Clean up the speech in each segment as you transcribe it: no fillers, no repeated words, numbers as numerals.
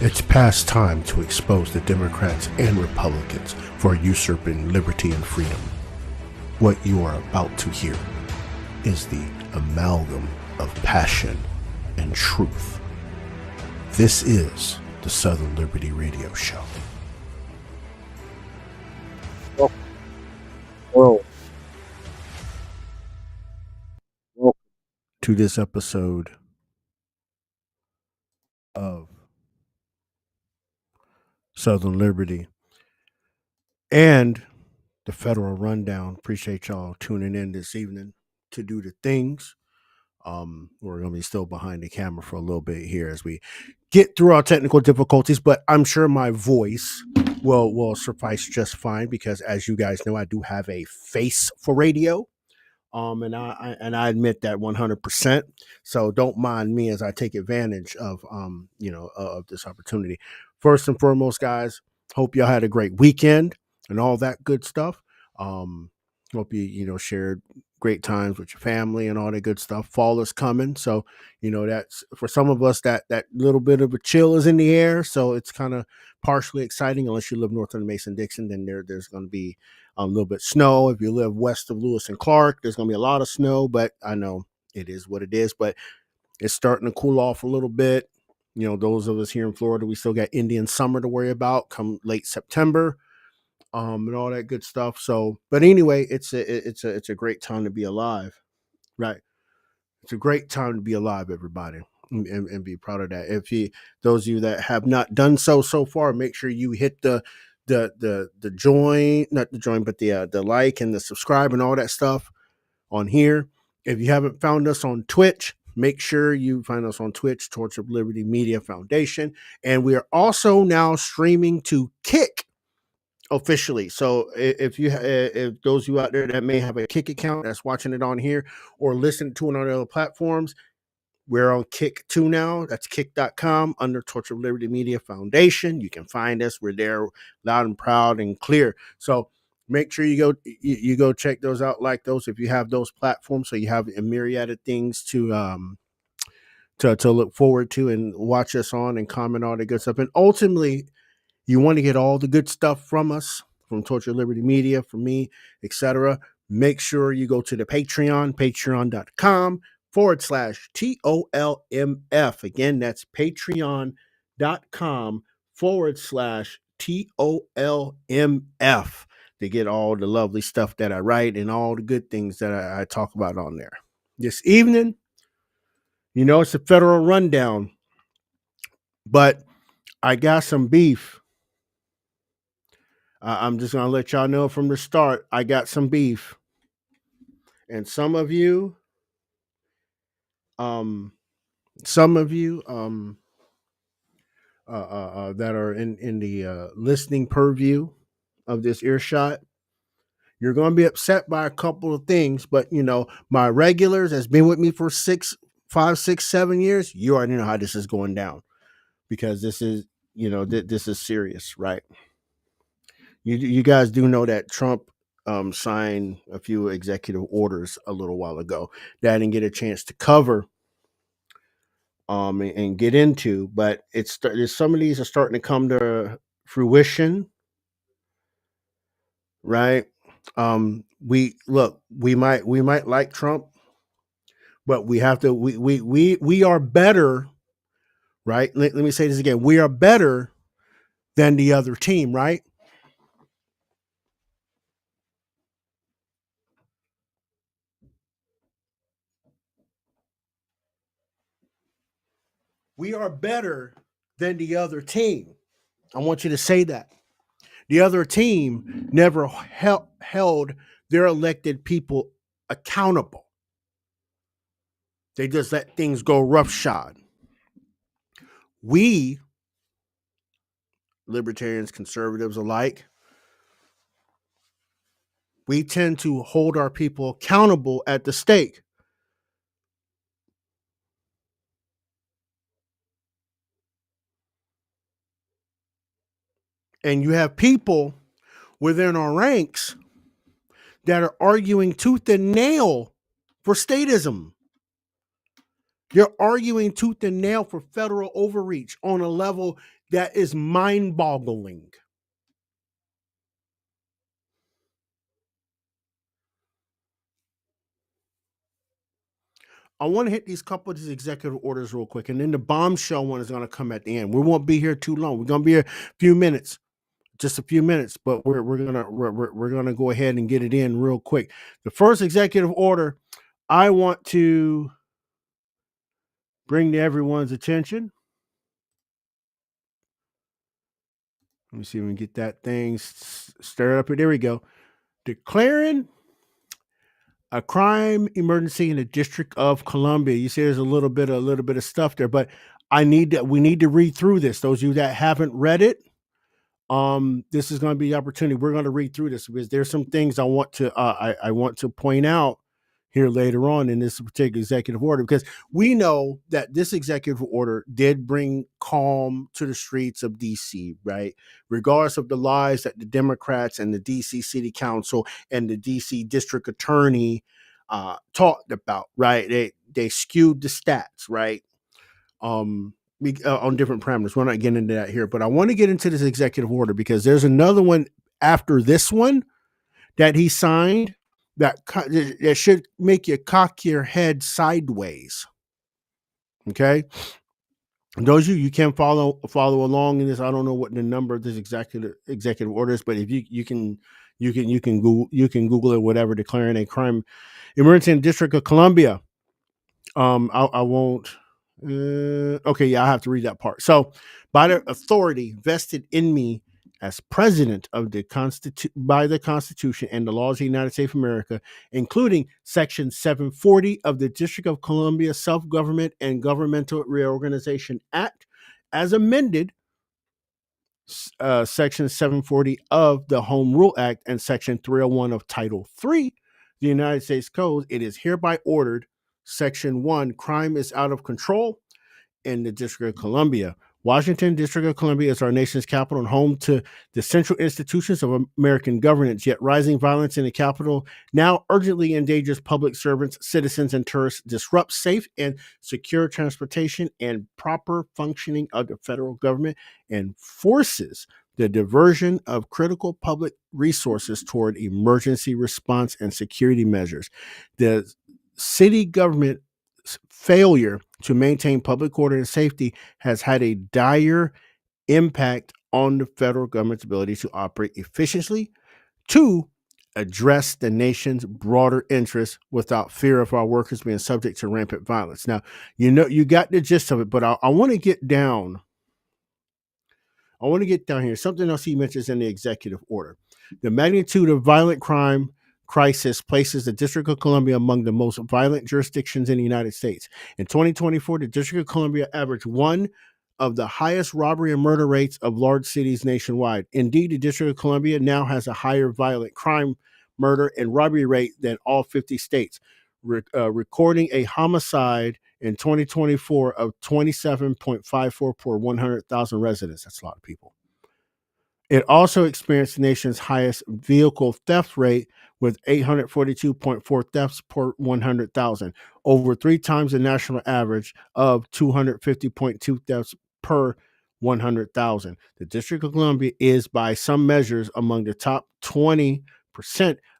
It's past time to expose the Democrats and Republicans for usurping liberty and freedom. What you are about to hear is the amalgam of passion and truth. This is the Southern Liberty Radio Show. Welcome to this episode of Southern Liberty and the Federal Rundown. Appreciate y'all tuning in this evening to do the things. We're going to be still behind the camera for a little bit here as we get through our technical difficulties, but I'm sure my voice will suffice just fine because, as you guys know, I do have a face for radio. And I admit that 100%. So don't mind me as I take advantage of of this opportunity. First and foremost, guys, hope y'all had a great weekend and all that good stuff. Hope you shared great times with your family and all that good stuff. Fall is coming, so that's for some of us that little bit of a chill is in the air. So it's kind of partially exciting. Unless you live north of the Mason-Dixon, then there's going to be a little bit of snow. If you live west of Lewis and Clark, there's going to be a lot of snow. But I know it is what it is. But it's starting to cool off a little bit. Those of us here in Florida, we still got Indian summer to worry about come late September. And all that good stuff. So, but anyway, it's a great time to be alive, right? It's a great time to be alive, everybody, and be proud of that. Those of you that have not done so far, make sure you hit the join, not the join, but the like and the subscribe and all that stuff on here. If you haven't found us on Twitch, make sure you find us on Twitch, Torch of Liberty Media Foundation, and we are also now streaming to Kick. Officially. So if those of you out there that may have a Kick account that's watching it on here or listening to it on other platforms, we're on Kick too now. That's kick.com under Torch of Liberty Media Foundation. You can find us. We're there loud and proud and clear. So make sure you go check those out, like those if you have those platforms, so you have a myriad of things to look forward to and watch us on and comment all the good stuff. And ultimately, you want to get all the good stuff from us, from Torch of Liberty Media, from me, etc. Make sure you go to the Patreon, patreon.com/TOLMF. Again, that's patreon.com/TOLMF to get all the lovely stuff that I write and all the good things that I talk about on there. This evening, it's a Federal Rundown, but I got some beef. I'm just going to let y'all know from the start, I got some beef. And some of you that are in the listening purview of this earshot, you're going to be upset by a couple of things. But, my regulars that's been with me for 5, 6, 7 years, you already know how this is going down. Because this is, this is serious, right? You guys do know that Trump signed a few executive orders a little while ago that I didn't get a chance to cover and get into, but some of these are starting to come to fruition, right? We might like Trump, but we have to we are better, right? Let me say this again. We are better than the other team, right? We are better than the other team. I want you to say that. The other team never held their elected people accountable. They just let things go roughshod. We, libertarians, conservatives alike, we tend to hold our people accountable at the stake. And you have people within our ranks that are arguing tooth and nail for statism. They're arguing tooth and nail for federal overreach on a level that is mind-boggling. I want to hit these couple of these executive orders real quick, and then the bombshell one is going to come at the end. We won't be here too long. We're going to be here a few minutes, just a few minutes, but we're gonna go ahead and get it in real quick. The first executive order I want to bring to everyone's attention. Let me see if we can get that thing stirred up here. There we go. Declaring a crime emergency in the District of Columbia. You see, there's a little bit of stuff there, but we need to read through this. Those of you that haven't read it, this is going to be the opportunity. We're going to read through this because there's some things I want to point out here later on in this particular executive order, because we know that this executive order did bring calm to the streets of DC, right? Regardless of the lies that the Democrats and the DC City Council and the DC District Attorney talked about, right? They skewed the stats, right? On different parameters. We're not getting into that here, but I want to get into this executive order because there's another one after this one that he signed that should make you cock your head sideways. Okay. And those of you can follow along in this. I don't know what the number of this executive order is, but if you can Google it, whatever, declaring a crime emergency in the District of Columbia. I won't. Okay, yeah, I have to read that part. So, by the authority vested in me as president of the by the Constitution and the laws of the United States of America, including Section 740 of the District of Columbia Self-Government and Governmental Reorganization Act, as amended, Section 740 of the Home Rule Act, and Section 301 of Title III, the United States Code, it is hereby ordered. Section 1, crime is out of control in the District of Columbia. Washington, District of Columbia, is our nation's capital and home to the central institutions of American governance, yet rising violence in the capital now urgently endangers public servants, citizens, and tourists, disrupts safe and secure transportation and proper functioning of the federal government, and forces the diversion of critical public resources toward emergency response and security measures. The city government failure to maintain public order and safety has had a dire impact on the federal government's ability to operate efficiently, to address the nation's broader interests without fear of our workers being subject to rampant violence. Now, you got the gist of it, but I want to get down. I want to get down here. Something else he mentions in the executive order. The magnitude of violent crime crisis places the District of Columbia among the most violent jurisdictions in the United States. In 2024, the District of Columbia averaged one of the highest robbery and murder rates of large cities nationwide. Indeed, the District of Columbia now has a higher violent crime, murder, and robbery rate than all 50 states, recording a homicide in 2024 of 27.54 per 100,000 residents. That's a lot of people. It also experienced the nation's highest vehicle theft rate with 842.4 thefts per 100,000, over 3 times the national average of 250.2 thefts per 100,000. The District of Columbia is, by some measures, among the top 20%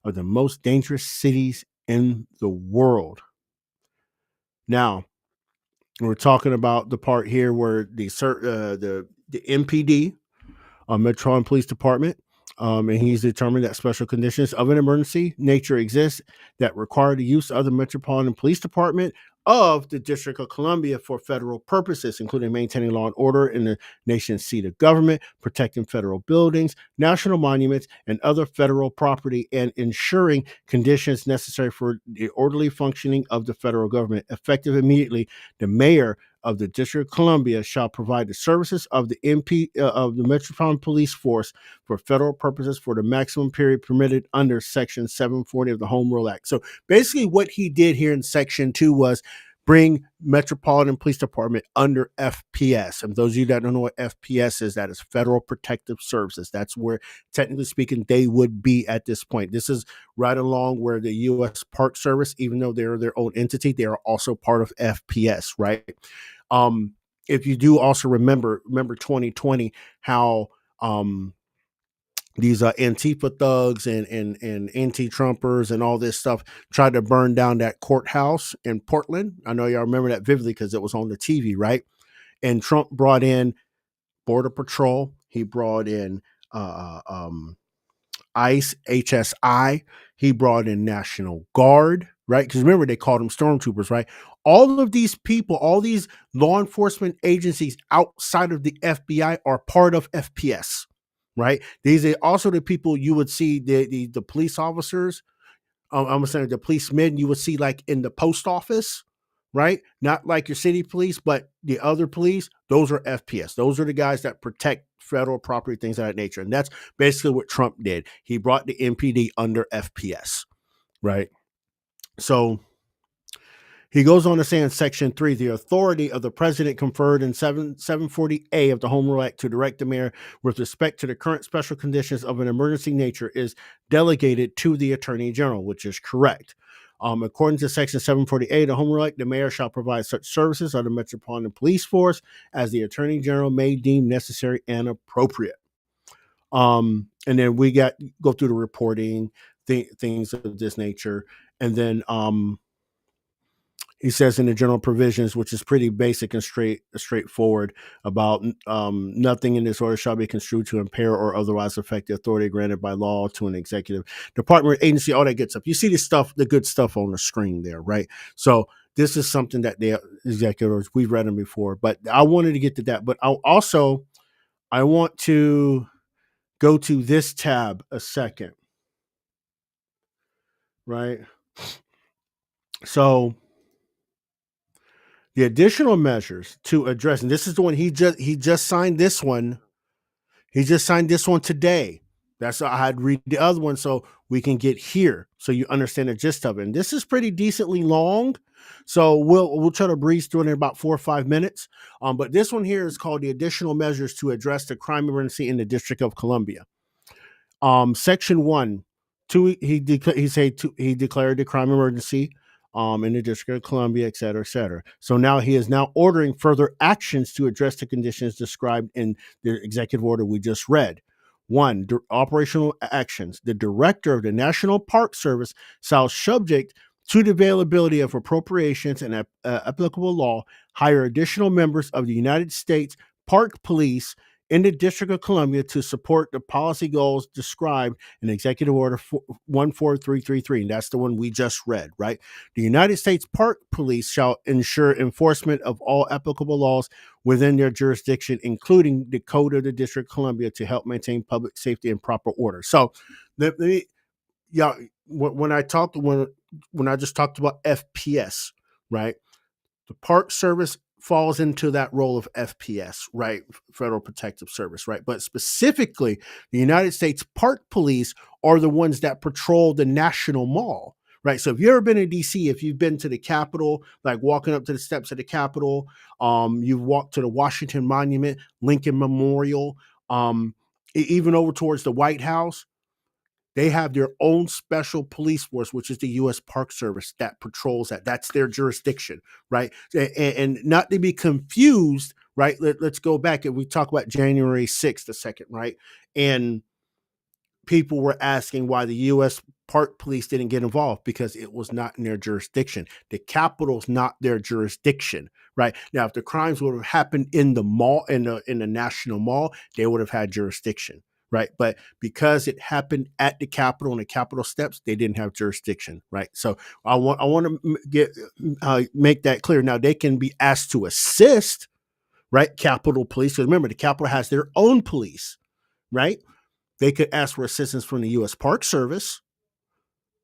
of the most dangerous cities in the world. Now, we're talking about the part here where the MPD, Metropolitan Police Department, and he's determined that special conditions of an emergency nature exist that require the use of the Metropolitan Police Department of the District of Columbia for federal purposes, including maintaining law and order in the nation's seat of government, protecting federal buildings, national monuments, and other federal property, and ensuring conditions necessary for the orderly functioning of the federal government. Effective immediately, the mayor of the District of Columbia shall provide the services of the of the Metropolitan Police Force for federal purposes for the maximum period permitted under Section 740 of the Home Rule Act. So basically what he did here in Section 2 was bring Metropolitan Police Department under FPS. And those of you that don't know what FPS is, that is Federal Protective Services. That's where, technically speaking, they would be at this point. This is right along where the U.S. Park Service, even though they're their own entity, they are also part of FPS, right? if you do also remember 2020, how these Antifa thugs and anti-Trumpers and all this stuff tried to burn down that courthouse in Portland. I know y'all remember that vividly because it was on the TV, right? And Trump brought in Border Patrol. He brought in ICE, HSI. He brought in National Guard, right? Because remember, they called them stormtroopers, right? All of these people, all these law enforcement agencies outside of the FBI are part of FPS, right? These are also the people you would see, the police officers, I'm saying the policemen you would see like in the post office, right? Not like your city police, but the other police, those are FPS. Those are the guys that protect federal property, things of that nature. And that's basically what Trump did. He brought the MPD under FPS, right? So he goes on to say in Section 3, the authority of the president conferred in 740A of the Home Rule Act to direct the mayor with respect to the current special conditions of an emergency nature is delegated to the attorney general, which is correct. According to Section 740A of the Home Rule Act, the mayor shall provide such services of the Metropolitan Police Force as the attorney general may deem necessary and appropriate. And then we go through the reporting, things of this nature. And then he says in the general provisions, which is pretty basic and straightforward, about nothing in this order shall be construed to impair or otherwise affect the authority granted by law to an executive department, agency, all that good stuff. You see the good stuff on the screen there, right? So this is something that the executives, we've read them before, but I wanted to get to that. But I want to go to this tab a second, right? So the additional measures to address, and this is the one he just signed this one. He just signed this one today. That's why I had to read the other one so we can get here, so you understand the gist of it. And this is pretty decently long, so we'll try to breeze through it in about 4 or 5 minutes. But this one here is called the additional measures to address the crime emergency in the District of Columbia. Section 1, he declared the crime emergency in the District of Columbia, et cetera, et cetera. So now he is now ordering further actions to address the conditions described in the executive order we just read. 1, operational actions. The director of the National Park Service shall, subject to the availability of appropriations and applicable law, hire additional members of the United States Park Police in the District of Columbia to support the policy goals described in Executive Order 14333. And that's the one we just read, right? The United States Park Police shall ensure enforcement of all applicable laws within their jurisdiction, including the Code of the District of Columbia, to help maintain public safety and proper order. So, when I just talked about FPS, right? The Park Service falls into that role of FPS, right? Federal Protective Service, right? But specifically, the United States Park Police are the ones that patrol the National Mall, right? So if you've ever been in DC, if you've been to the Capitol, like walking up to the steps of the Capitol, you've walked to the Washington Monument, Lincoln Memorial, even over towards the White House, they have their own special police force, which is the U.S. Park Service, that patrols that. That's their jurisdiction, right? And not to be confused, right? Let's go back and we talk about January 6th a second, right? And people were asking why the U.S. Park Police didn't get involved because it was not in their jurisdiction. The Capitol's not their jurisdiction, right? Now, if the crimes would have happened in the mall, in the National Mall, they would have had jurisdiction. Right. But because it happened at the Capitol and the Capitol steps, they didn't have jurisdiction. Right. So I want to make that clear. Now, they can be asked to assist, right? Capitol Police. So remember, the Capitol has their own police, right? They could ask for assistance from the U.S. Park Service,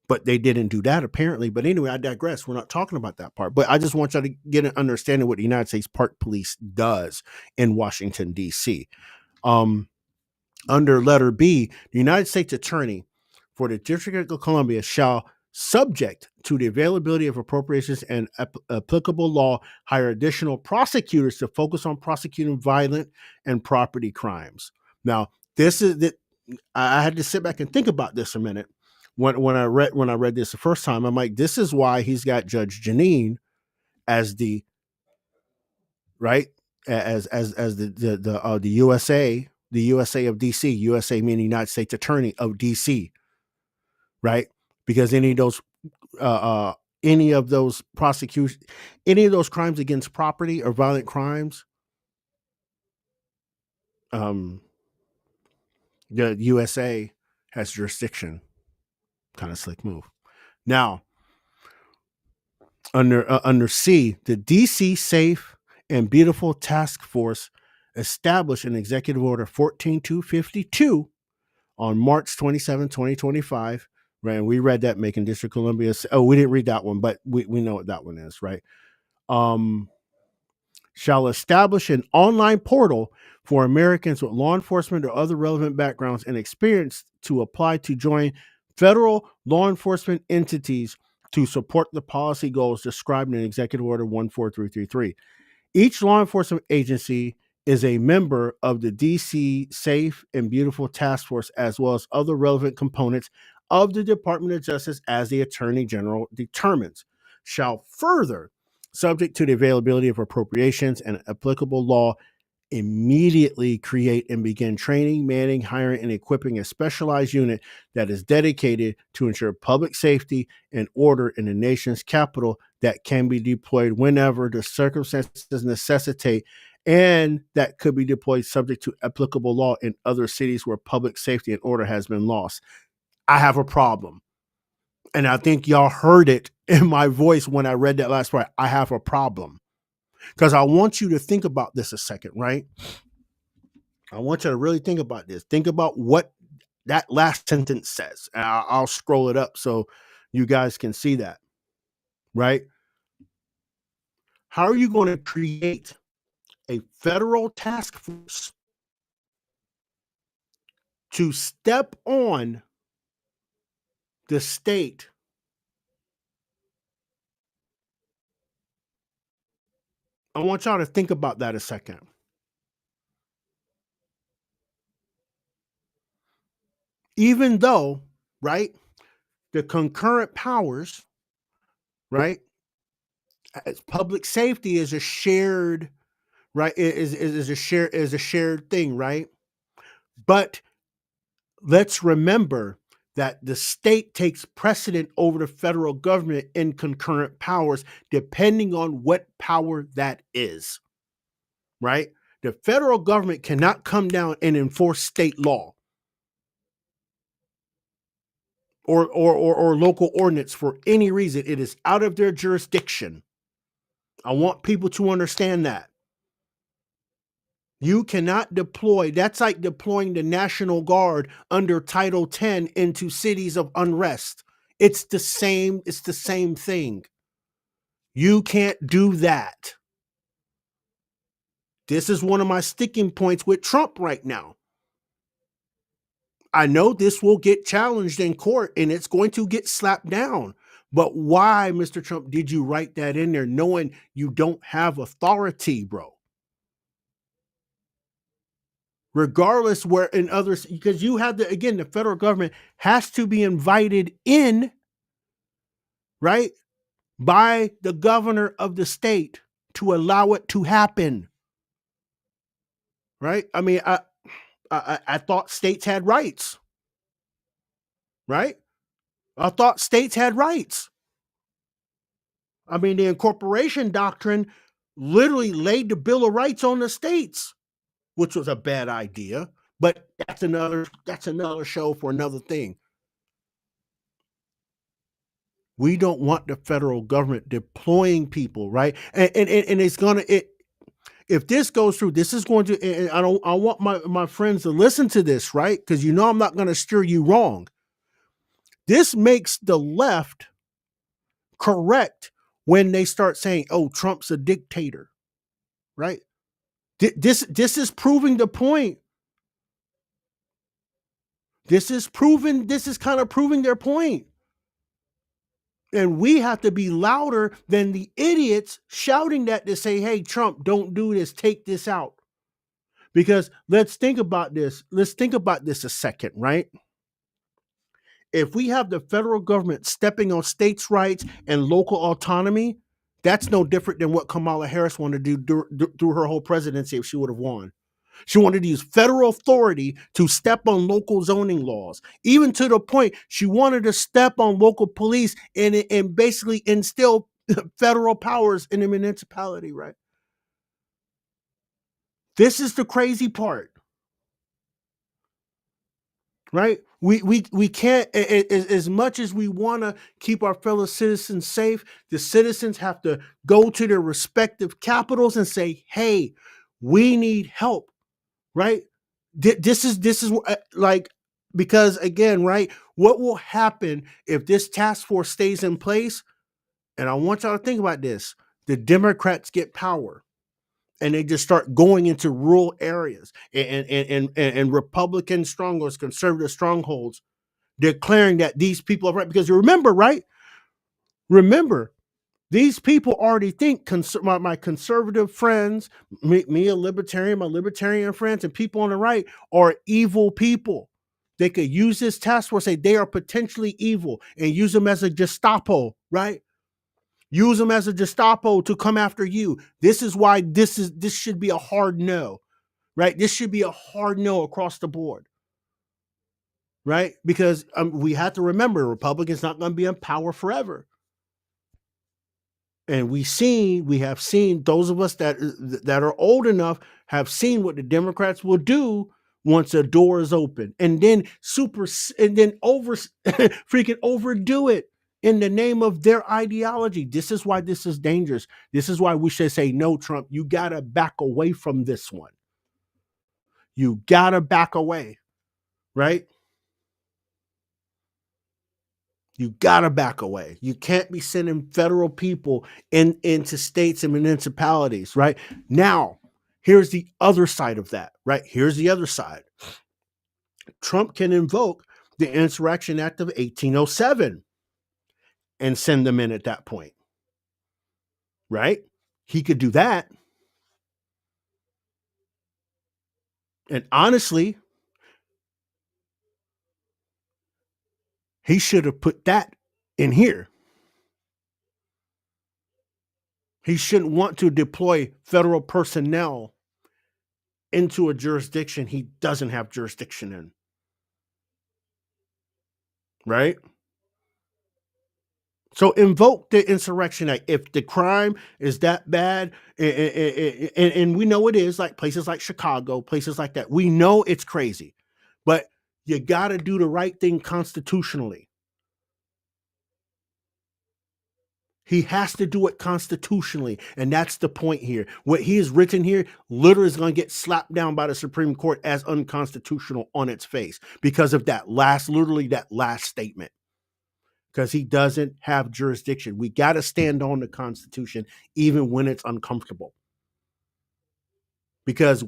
but they didn't do that apparently. But anyway, I digress. We're not talking about that part. But I just want you to get an understanding what the United States Park Police does in Washington, D.C. Under letter B, the United States Attorney for the District of Columbia shall, subject to the availability of appropriations and applicable law, hire additional prosecutors to focus on prosecuting violent and property crimes. Now, this is that I had to sit back and think about this a minute. When I read this the first time, I'm like, this is why he's got Judge Jeanine as the right as the USA of DC, USA meaning United States Attorney of DC, right? Because uh, uh, any of those prosecutions, any of those crimes against property or violent crimes, um, the USA has jurisdiction. Kind of slick move. Now, under C, the DC Safe and Beautiful Task Force established an Executive Order 14252 on March 27, 2025. Right, and we read that, making District of Columbia. Oh, we didn't read that one, but we know what that one is, right? Shall establish an online portal for Americans with law enforcement or other relevant backgrounds and experience to apply to join federal law enforcement entities to support the policy goals described in Executive Order 14333. Each law enforcement agency is a member of the DC Safe and Beautiful Task Force, as well as other relevant components of the Department of Justice as the Attorney General determines. Shall further, subject to the availability of appropriations and applicable law, immediately create and begin training, manning, hiring, and equipping a specialized unit that is dedicated to ensure public safety and order in the nation's capital, that can be deployed whenever the circumstances necessitate, and that could be deployed subject to applicable law in other cities where public safety and order has been lost. I have a problem. And I think y'all heard it in my voice when I read that last part. I have a problem. Because I want you to think about this a second, right? I want you to really think about this. Think about what that last sentence says. And I'll scroll it up so you guys can see that, right? How are you going to create a federal task force to step on the state I want y'all to think about that a second. Even though, right, the concurrent powers, right, public safety is a shared, right, is a shared thing, right? But let's remember that the state takes precedent over the federal government in concurrent powers, depending on what power that is, right? The federal government cannot come down and enforce state law or local ordinance for any reason. It is out of their jurisdiction. I want people to understand that. You cannot deploy, that's like deploying the National Guard under Title 10 into cities of unrest. It's the same thing. You can't do that. This is one of my sticking points with Trump right now. I know this will get challenged in court and it's going to get slapped down. But why, Mr. Trump, did you write that in there knowing you don't have authority, bro? Regardless, where in others, because you have the, again, the federal government has to be invited in, right, by the governor of the state to allow it to happen. Right? I mean, I thought states had rights. Right? I thought states had rights. I mean, the incorporation doctrine literally laid the Bill of Rights on the states, which was a bad idea. But that's another show for another thing. We don't want the federal government deploying people, right? And it's gonna if this goes through, this is going to. And I want my friends to listen to this, right? Because you know I'm not going to steer you wrong. This makes the left correct when they start saying, "Oh, Trump's a dictator," right? This is proving the point. This is kind of proving their point. And we have to be louder than the idiots shouting that to say, hey, Trump, don't do this. Take this out. Because let's think about this. Let's think about this a second, right? If we have the federal government stepping on states' rights and local autonomy, That's no different than what Kamala Harris wanted to do through her whole presidency if she would have won. She wanted to use federal authority to step on local zoning laws, even to the point she wanted to step on local police and basically instill federal powers in the municipality, right? This is the crazy part, right? We can't, as much as we want to keep our fellow citizens safe, the citizens have to go to their respective capitals and say, hey, we need help, right? This is like, because again, right, what will happen if this task force stays in place? And I want y'all to think about this. The Democrats get power and they just start going into rural areas and Republican strongholds, conservative strongholds, declaring that these people are right. Because you remember, right? Remember, these people already think my conservative friends, me a libertarian, my libertarian friends, and people on the right are evil people. They could use this task force, say they are potentially evil, and use them as a Gestapo, right? Use them as a Gestapo to come after you. This is why this should be a hard no, right? This should be a hard no across the board, right? Because we have to remember, Republicans not going to be in power forever. And we have seen, those of us that are old enough have seen what the Democrats will do once a door is open, and then freaking overdo it in the name of their ideology. This is why this is dangerous. This is why we should say, no, Trump, you gotta back away from this one. You gotta back away, right? You gotta back away. You can't be sending federal people into states and municipalities, right? Now, here's the other side of that, right? Here's the other side. Trump can invoke the Insurrection Act of 1807 and send them in at that point, right? He could do that. And honestly, he should have put that in here. He shouldn't want to deploy federal personnel into a jurisdiction he doesn't have jurisdiction in, right? So invoke the Insurrection Act. If the crime is that bad, and we know it is, like places like Chicago, places like that, we know it's crazy, but you got to do the right thing constitutionally. He has to do it constitutionally, and that's the point here. What he has written here literally is going to get slapped down by the Supreme Court as unconstitutional on its face because of that last statement. Because he doesn't have jurisdiction. We got to stand on the Constitution even when it's uncomfortable. Because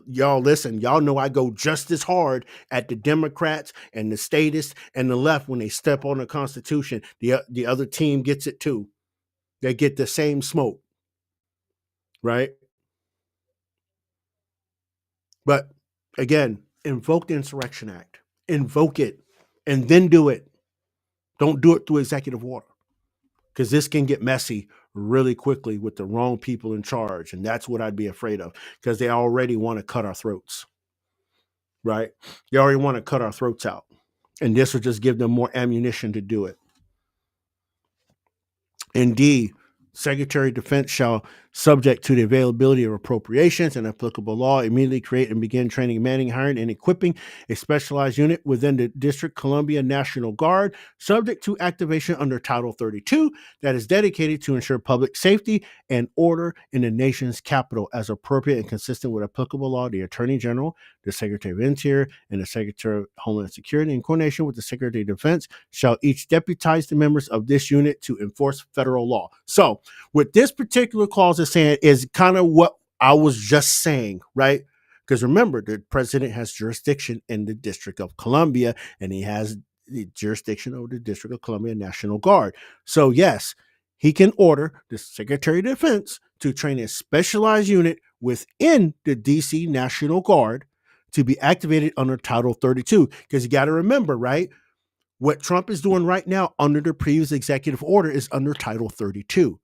y'all listen, y'all know I go just as hard at the Democrats and the statists and the left when they step on the Constitution. The other team gets it too. They get the same smoke, right? But again, invoke the Insurrection Act. Invoke it and then do it. Don't do it through executive order, because this can get messy really quickly with the wrong people in charge. And that's what I'd be afraid of, because they already want to cut our throats, right? They already want to cut our throats out. And this will just give them more ammunition to do it. Indeed, Secretary of Defense shall, subject to the availability of appropriations and applicable law, immediately create and begin training, manning, hiring, and equipping a specialized unit within the District Columbia National Guard, subject to activation under Title 32, that is dedicated to ensure public safety and order in the nation's capital as appropriate and consistent with applicable law. The Attorney General, the Secretary of Interior, and the Secretary of Homeland Security, in coordination with the Secretary of Defense, shall each deputize the members of this unit to enforce federal law. So, what this particular clause is saying is kind of what I was just saying, right? Because remember, the president has jurisdiction in the District of Columbia, and he has the jurisdiction over the District of Columbia National Guard. So yes, he can order the Secretary of Defense to train a specialized unit within the DC National Guard to be activated under Title 32. Because you got to remember, right? What Trump is doing right now under the previous executive order is under Title 32,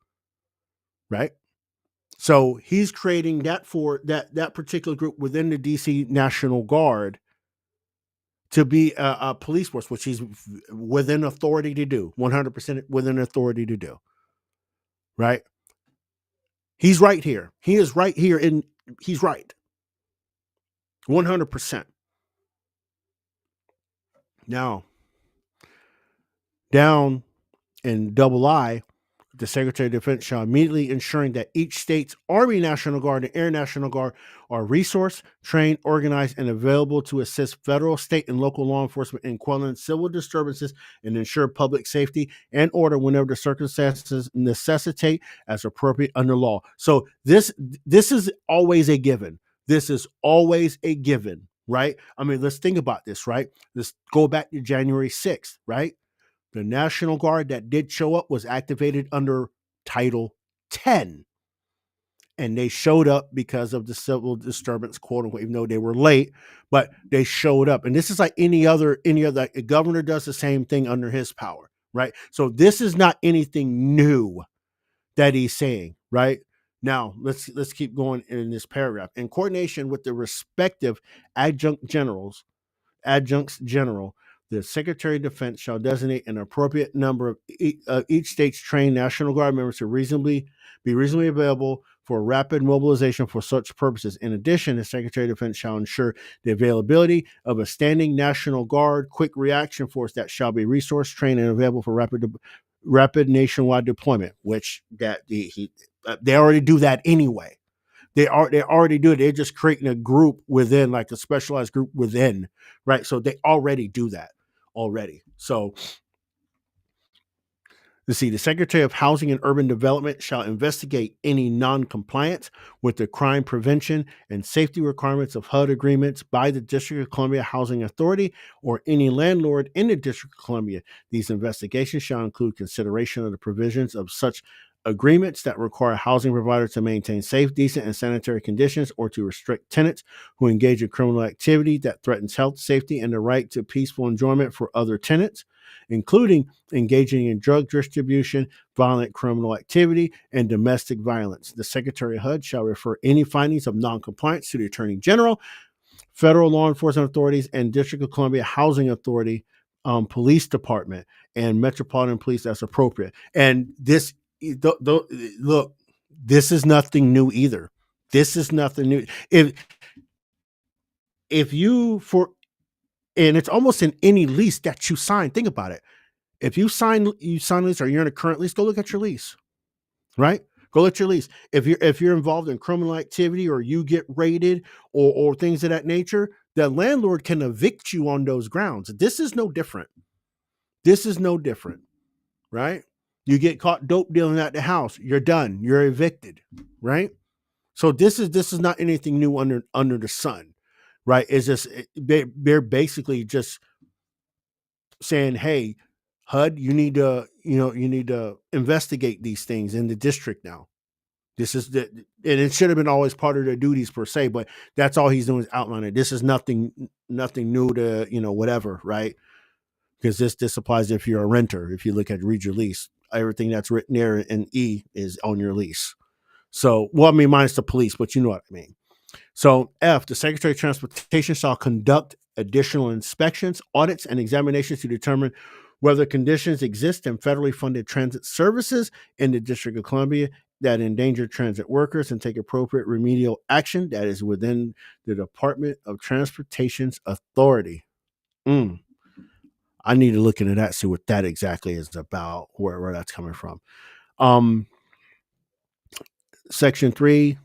right? So he's creating that for that particular group within the DC National Guard to be a police force, which he's within authority to do, 100% within authority to do, right? He's right here. He is right here, and he's right, 100%. Now, down in double I, the Secretary of Defense shall immediately ensuring that each state's Army National Guard and Air National Guard are resourced, trained, organized, and available to assist federal, state, and local law enforcement in quelling civil disturbances and ensure public safety and order whenever the circumstances necessitate as appropriate under law. So this is always a given. This is always a given, right? I mean, let's think about this, right? Let's go back to January 6th, right? The National Guard that did show up was activated under Title 10. And they showed up because of the civil disturbance, quote unquote, even though they were late, but they showed up. And this is like any other, a governor does the same thing under his power, right? So this is not anything new that he's saying, right? Now let's keep going in this paragraph. In coordination with the respective adjuncts general, the Secretary of Defense shall designate an appropriate number of each state's trained National Guard members to be reasonably available for rapid mobilization for such purposes. In addition, the Secretary of Defense shall ensure the availability of a standing National Guard quick reaction force that shall be resourced, trained, and available for rapid nationwide deployment, which they already do that anyway. They already do it. They're just creating a group within, like a specialized group within, right? So they already do that already. So let's see, the Secretary of Housing and Urban Development shall investigate any non-compliance with the crime prevention and safety requirements of HUD agreements by the District of Columbia Housing Authority or any landlord in the District of Columbia. These investigations shall include consideration of the provisions of such agreements that require a housing provider to maintain safe, decent, and sanitary conditions or to restrict tenants who engage in criminal activity that threatens health, safety, and the right to peaceful enjoyment for other tenants, including engaging in drug distribution, violent criminal activity, and domestic violence. The Secretary of HUD shall refer any findings of noncompliance to the Attorney General, federal law enforcement authorities, and District of Columbia Housing Authority, Police Department, and Metropolitan Police as appropriate. And this, look, this is nothing new either. This is nothing new. If you and it's almost in any lease that you sign. Think about it. If you sign a lease or you're in a current lease, go look at your lease, right? Go look at your lease. If you're involved in criminal activity or you get raided or things of that nature, the landlord can evict you on those grounds. This is no different. This is no different, right? You get caught dope dealing at the house, you're done. You're evicted, right? So this is not anything new under the sun, right? It's just they're basically just saying, hey, HUD, you need to investigate these things in the district now. This is and it should have been always part of their duties per se, but that's all he's doing is outlining. This is nothing new to, whatever, right? Because this applies if you're a renter. If you read your lease, everything that's written there in E is on your lease. So, well, I mean, minus the police, but you know what I mean. So F, the Secretary of Transportation shall conduct additional inspections, audits, and examinations to determine whether conditions exist in federally funded transit services in the District of Columbia that endanger transit workers and take appropriate remedial action that is within the Department of Transportation's authority. I need to look into that, see what that exactly is about, where that's coming from. Section 3,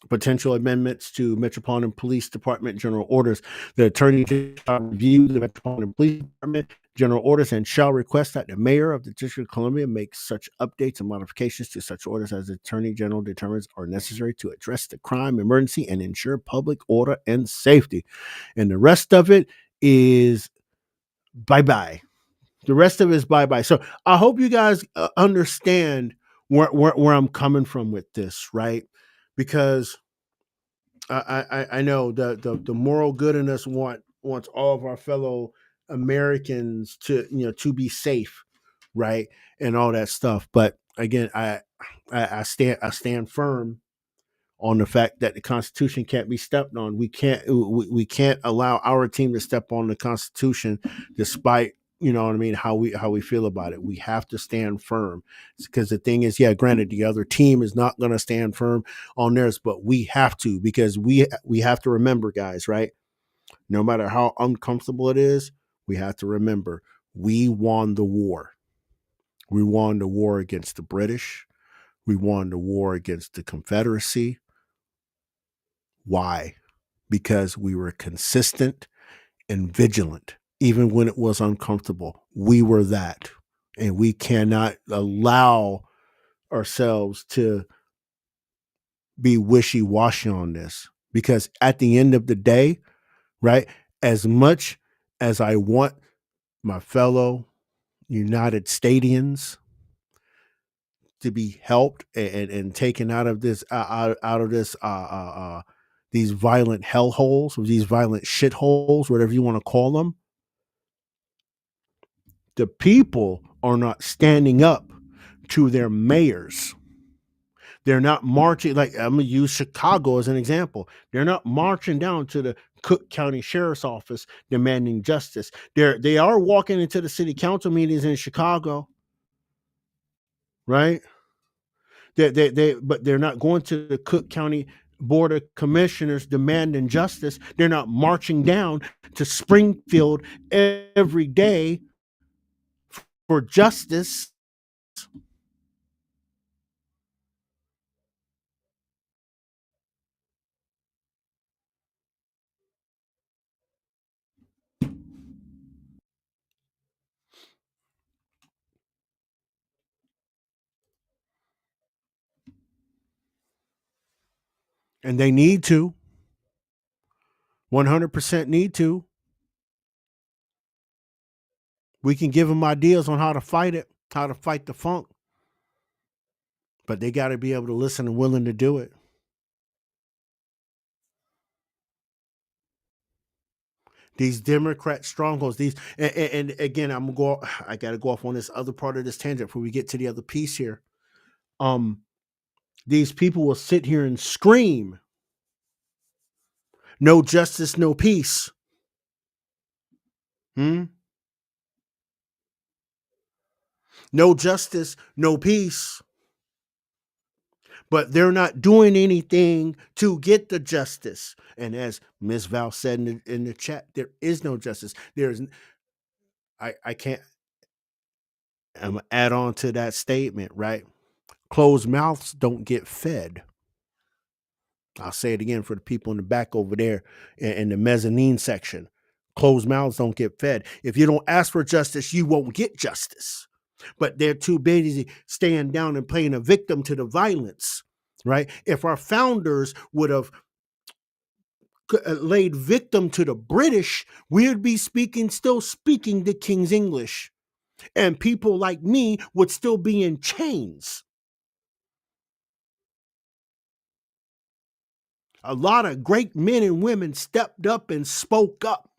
potential amendments to Metropolitan Police Department general orders. The attorney shall review the Metropolitan Police Department general orders and shall request that the mayor of the District of Columbia make such updates and modifications to such orders as the attorney general determines are necessary to address the crime emergency and ensure public order and safety. And the rest of it is bye-bye. The rest of it is bye-bye. So I hope you guys understand where I'm coming from with this, right? Because I know the moral good in us wants all of our fellow Americans to be safe, right, and all that stuff. But again, I stand firm on the fact that the Constitution can't be stepped on. We can't allow our team to step on the Constitution, despite what I mean, how we feel about it. We have to stand firm, because the thing is, yeah, granted, the other team is not going to stand firm on theirs, but we have to, because we have to remember, guys, right? No matter how uncomfortable it is, we have to remember we won the war. We won the war against the British. We won the war against the Confederacy. Why? Because we were consistent and vigilant, even when it was uncomfortable. We were that. And we cannot allow ourselves to be wishy-washy on this, because at the end of the day, right, as much as I want my fellow United Stadians to be helped and taken out of this out of this these violent hellholes, or these violent shitholes, whatever you want to call them, the people are not standing up to their mayors. They're not marching. Like, I'm gonna use Chicago as an example. They're not marching down to the Cook County Sheriff's Office demanding justice. They are walking into the city council meetings in Chicago, right? But they're not going to the Cook County Board of Commissioners demanding justice. They're not marching down to Springfield every day for justice. And they need to, 100% need to. We can give them ideas on how to fight it, how to fight the funk, but they got to be able to listen and willing to do it. These Democrat strongholds, and again, I got to go off on this other part of this tangent before we get to the other piece here. These people will sit here and scream, "No justice, no peace." Hmm? No justice, no peace. But they're not doing anything to get the justice. And as Miss Val said in the chat, there is no justice. I can't. I'm gonna add on to that statement, right? Closed mouths don't get fed. I'll say it again for the people in the back over there in the mezzanine section. Closed mouths don't get fed. If you don't ask for justice, you won't get justice. But they're too busy staying down and playing a victim to the violence, right? If our founders would have laid victim to the British, we'd be still speaking the King's English. And people like me would still be in chains. A lot of great men and women stepped up and spoke up.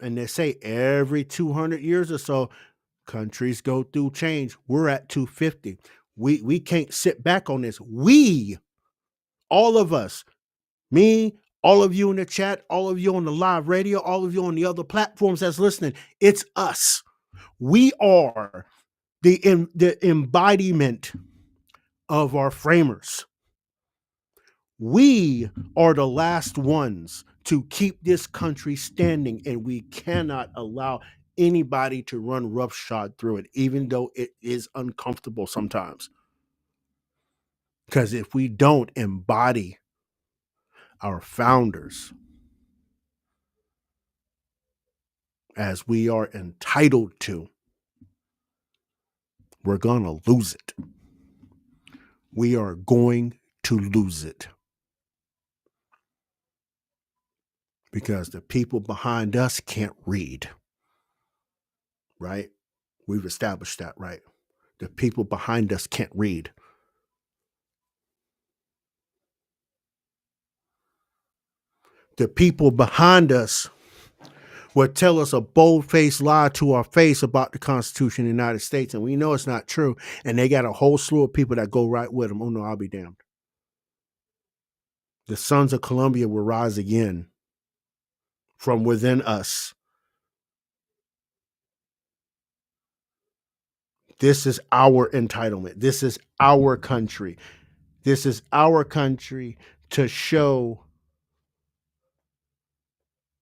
And they say every 200 years or so, countries go through change. We're at 250. We can't sit back on this. We, all of us, me, all of you in the chat, all of you on the live radio, all of you on the other platforms that's listening, it's us. We are the embodiment of our framers. We are the last ones to keep this country standing, and we cannot allow anybody to run roughshod through it, even though it is uncomfortable sometimes. Because if we don't embody our founders as we are entitled to, we're going to lose it. We are going to lose it. Because the people behind us can't read. Right? We've established that, right? The people behind us can't read. The people behind us would tell us a bold-faced lie to our face about the Constitution of the United States, and we know it's not true, and they got a whole slew of people that go right with them. Oh, no, I'll be damned. The sons of Columbia will rise again from within us. This is our entitlement. This is our country. This is our country to show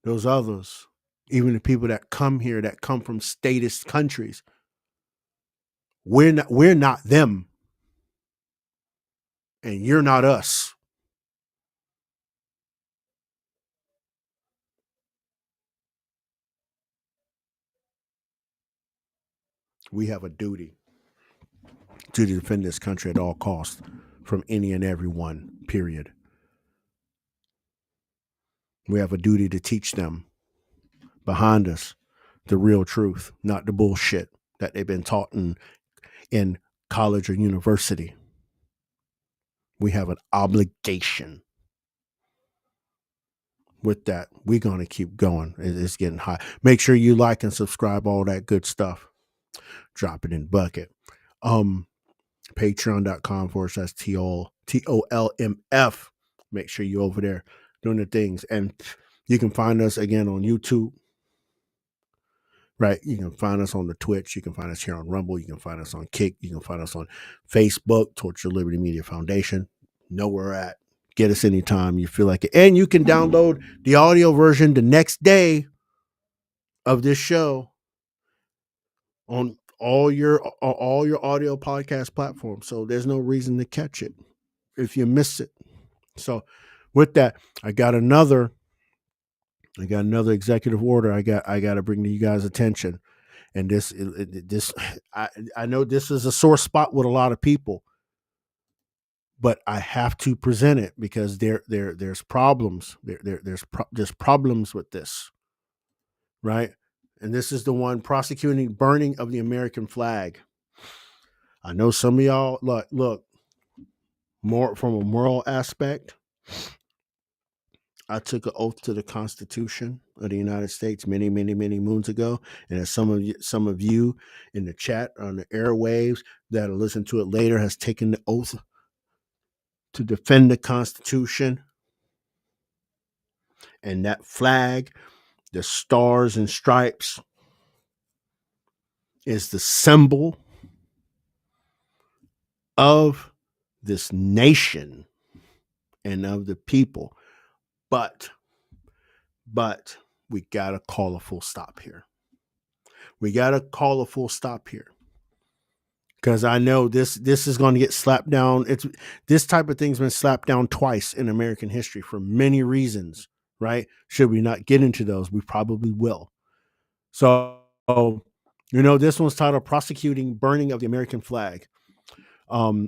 those others, even the people that come here, that come from statist countries. We're not them, and you're not us. We have a duty to defend this country at all costs from any and everyone, period. We have a duty to teach them behind us the real truth, not the bullshit that they've been taught in college or university. We have an obligation. With that, we're going to keep going. It's getting hot. Make sure you like and subscribe, all that good stuff. Drop it in bucket. Patreon.com/TOLMF. Make sure you're over there doing the things. And you can find us again on YouTube. Right. You can find us on the Twitch. You can find us here on Rumble. You can find us on Kick. You can find us on Facebook, Torch Your Liberty Media Foundation. Know where we're at. Get us anytime you feel like it. And you can download the audio version the next day of this show on all your audio podcast platforms. So there's no reason to catch it if you miss it. So with that, I got another executive order I got to bring to you guys' attention. And this I know this is a sore spot with a lot of people, but I have to present it because there's problems. There's problems with this, right? And this is the one prosecuting burning of the American flag. I know some of y'all look more from a moral aspect. I took an oath to the Constitution of the United States many moons ago, and as some of you in the chat on the airwaves that'll listen to it later has taken the oath to defend the Constitution. And that flag, the stars and stripes, is the symbol of this nation and of the people. But we got to call a full stop here. We got to call a full stop here. Because I know this is going to get slapped down. This type of thing's been slapped down twice in American history for many reasons, right? Should we not get into those? We probably will. So, this one's titled Prosecuting Burning of the American Flag.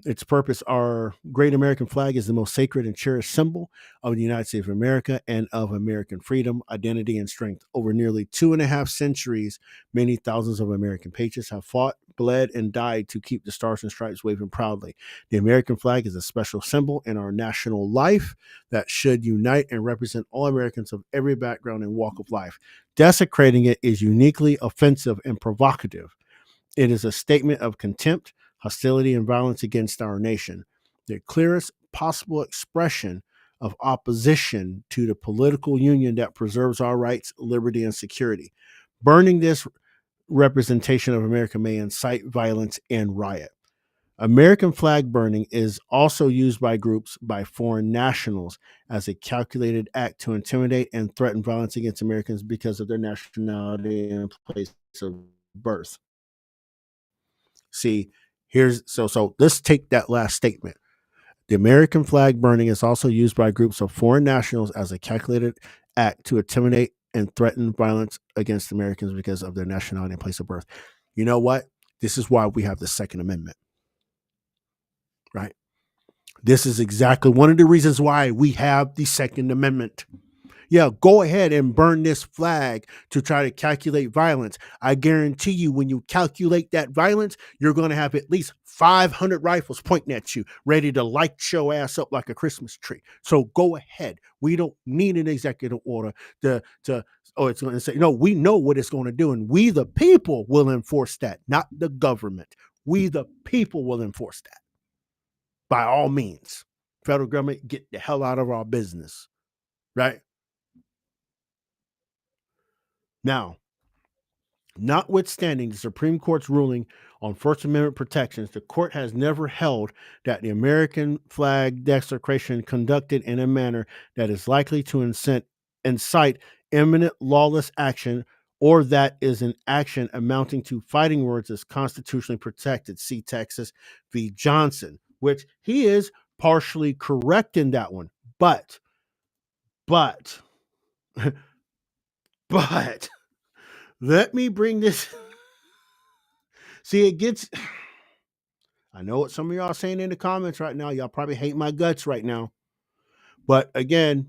Its purpose, our great American flag is the most sacred and cherished symbol of the United States of America and of American freedom, identity, and strength. Over nearly 2.5 centuries, many thousands of American patriots have fought, bled, and died to keep the stars and stripes waving proudly. The American flag is a special symbol in our national life that should unite and represent all Americans of every background and walk of life. Desecrating it is uniquely offensive and provocative. It is a statement of contempt, hostility, and violence against our nation, the clearest possible expression of opposition to the political union that preserves our rights, liberty, and security. Burning this representation of America may incite violence and riot. American flag burning is also used by groups by foreign nationals as a calculated act to intimidate and threaten violence against Americans because of their nationality and place of birth. See, so let's take that last statement. The American flag burning is also used by groups of foreign nationals as a calculated act to intimidate and threaten violence against Americans because of their nationality and place of birth. You know what? This is why we have the Second Amendment, right? This is exactly one of the reasons why we have the Second Amendment. Yeah, go ahead and burn this flag to try to calculate violence. I guarantee you, when you calculate that violence, you're going to have at least 500 rifles pointing at you, ready to light your ass up like a Christmas tree. So go ahead. We don't need an executive order to oh, it's going to say, no, we know what it's going to do. And we, the people, will enforce that, not the government. We, the people, will enforce that by all means. Federal government, get the hell out of our business, right? Now, notwithstanding the Supreme Court's ruling on First Amendment protections, the court has never held that the American flag desecration conducted in a manner that is likely to incite imminent lawless action or that is an action amounting to fighting words is constitutionally protected. See Texas v. Johnson, which he is partially correct in that one. But, but, but, let me bring this. See, it gets. I know what some of y'all are saying in the comments right now. Y'all probably hate my guts right now. But again,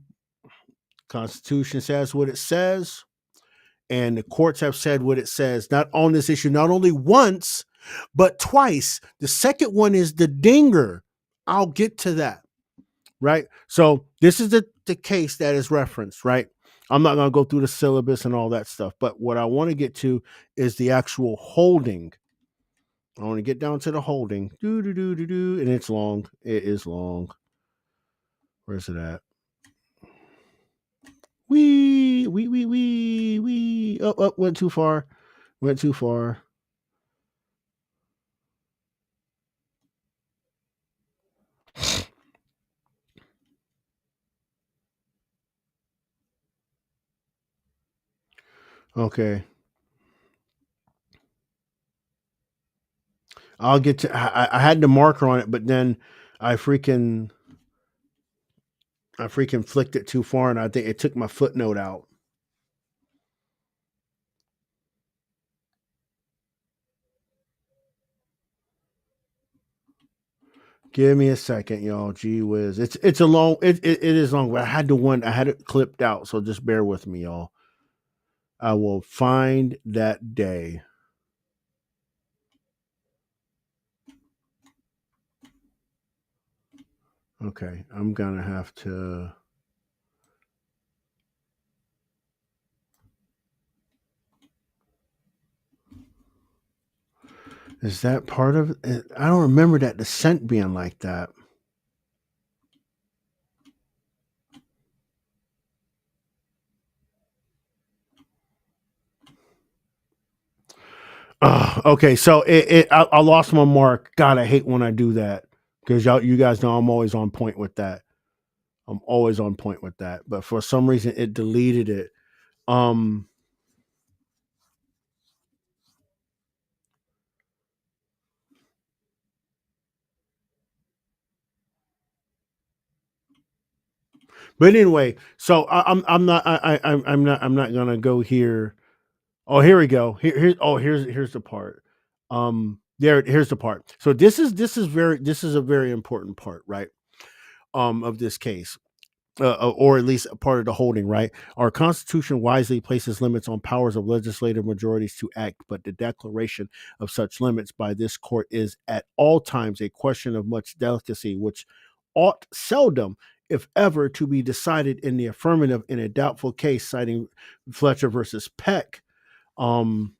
Constitution says what it says, and the courts have said what it says, not on this issue, not only once, but twice. The second one is the dinger. I'll get to that. Right. So this is the case that is referenced, right? I'm not going to go through the syllabus and all that stuff, but what I want to get to is the actual holding. I want to get down to the holding. And it's long. It is long. Where's it at? Wee. Oh, went too far. Went too far. Okay. I'll get to. I had the marker on it, but then I freaking flicked it too far, and I think it took my footnote out. Give me a second, y'all. Gee whiz. It's a long it is long, but I had it clipped out, so just bear with me, y'all. I will find that day. Okay, I'm gonna have to. Is that part of it? I don't remember that dissent being like that. Okay, so I lost my mark. God, I hate when I do that because you guys know I'm always on point with that. I'm always on point with that, but for some reason it deleted it. Um, but anyway, so I'm not gonna go here. Oh, here we go. Here's the part. Here's the part. So this is a very important part, right? Of this case. Or at least a part of the holding, right? Our Constitution wisely places limits on powers of legislative majorities to act, but the declaration of such limits by this court is at all times a question of much delicacy, which ought seldom, if ever, to be decided in the affirmative in a doubtful case, citing Fletcher versus Peck. Um,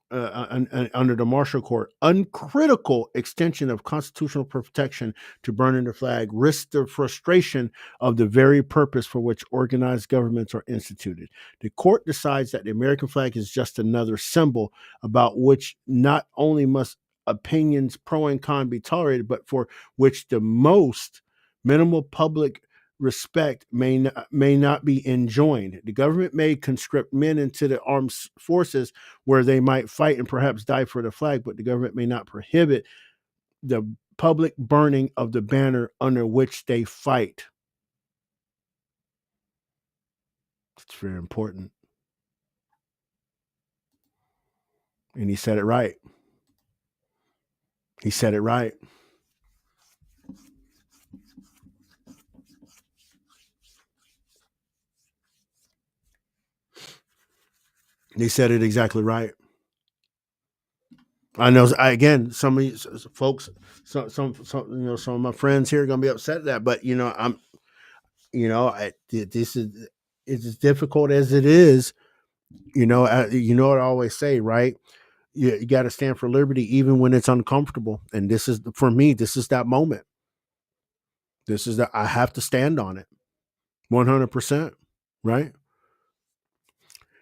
under the Marshall Court, uncritical extension of constitutional protection to burning the flag risks the frustration of the very purpose for which organized governments are instituted. The court decides that the American flag is just another symbol about which not only must opinions pro and con be tolerated, but for which the most minimal public respect may not be enjoined. The government may conscript men into the armed forces where they might fight and perhaps die for the flag, but the government may not prohibit the public burning of the banner under which they fight. It's very important. And he said it right. He said it right. They said it exactly right. I know. Again, some of these folks, some of my friends here are gonna be upset at that. But this is it's as difficult as it is. You know what I always say, right? You got to stand for liberty even when it's uncomfortable. And this is for me. This is that moment. This is that I have to stand on it, 100%. Right?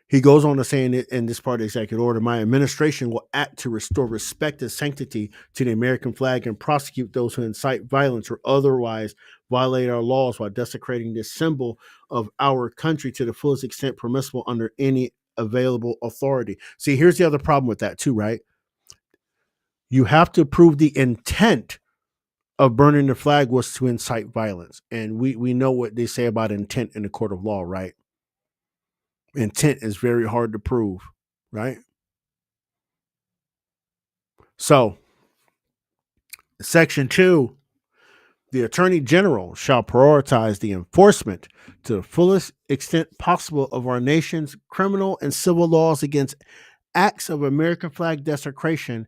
He goes on to say in this part of the executive order, my administration will act to restore respect and sanctity to the American flag and prosecute those who incite violence or otherwise violate our laws while desecrating this symbol of our country to the fullest extent permissible under any available authority. See, here's the other problem with that, too, right? You have to prove the intent of burning the flag was to incite violence. And we know what they say about intent in the court of law, right? Intent is very hard to prove, right? So, Section 2, the Attorney General shall prioritize the enforcement to the fullest extent possible of our nation's criminal and civil laws against acts of American flag desecration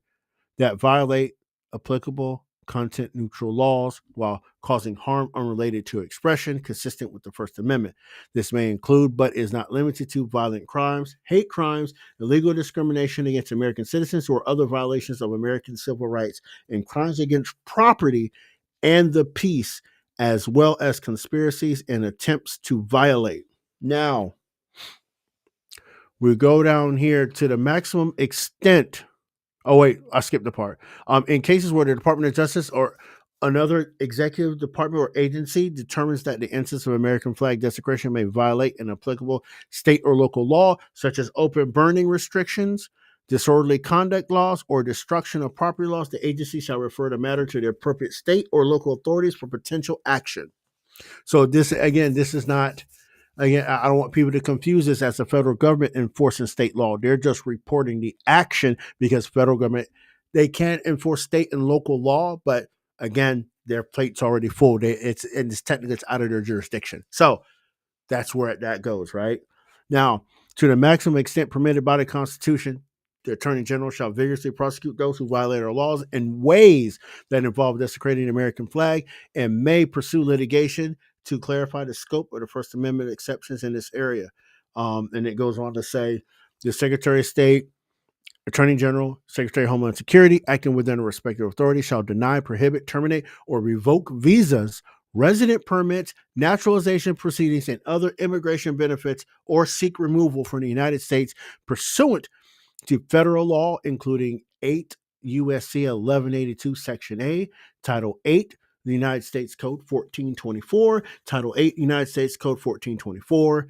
that violate applicable content neutral laws while causing harm unrelated to expression consistent with the First Amendment. This may include, but is not limited to, violent crimes, hate crimes, illegal discrimination against American citizens, or other violations of American civil rights, and crimes against property and the peace, as well as conspiracies and attempts to violate. Now, we go down here to the maximum extent. Oh wait, I skipped the part. In cases where the Department of Justice or another executive department or agency determines that the instance of American flag desecration may violate an applicable state or local law, such as open burning restrictions, disorderly conduct laws, or destruction of property laws, the agency shall refer the matter to the appropriate state or local authorities for potential action. So this is not. Again, I don't want people to confuse this as the federal government enforcing state law. They're just reporting the action because federal government, they can't enforce state and local law, but again, their plate's already full. It's technically it's out of their jurisdiction. So that's where that goes, right? Now, to the maximum extent permitted by the Constitution, the Attorney General shall vigorously prosecute those who violate our laws in ways that involve desecrating the American flag and may pursue litigation to clarify the scope of the First Amendment exceptions in this area. And it goes on to say the Secretary of State, Attorney General, Secretary of Homeland Security, acting within a respective authority, shall deny, prohibit, terminate, or revoke visas, resident permits, naturalization proceedings, and other immigration benefits, or seek removal from the United States pursuant to federal law, including 8 USC 1182, Section A, Title 8, the United States Code 1424, Title 8, United States Code 1424,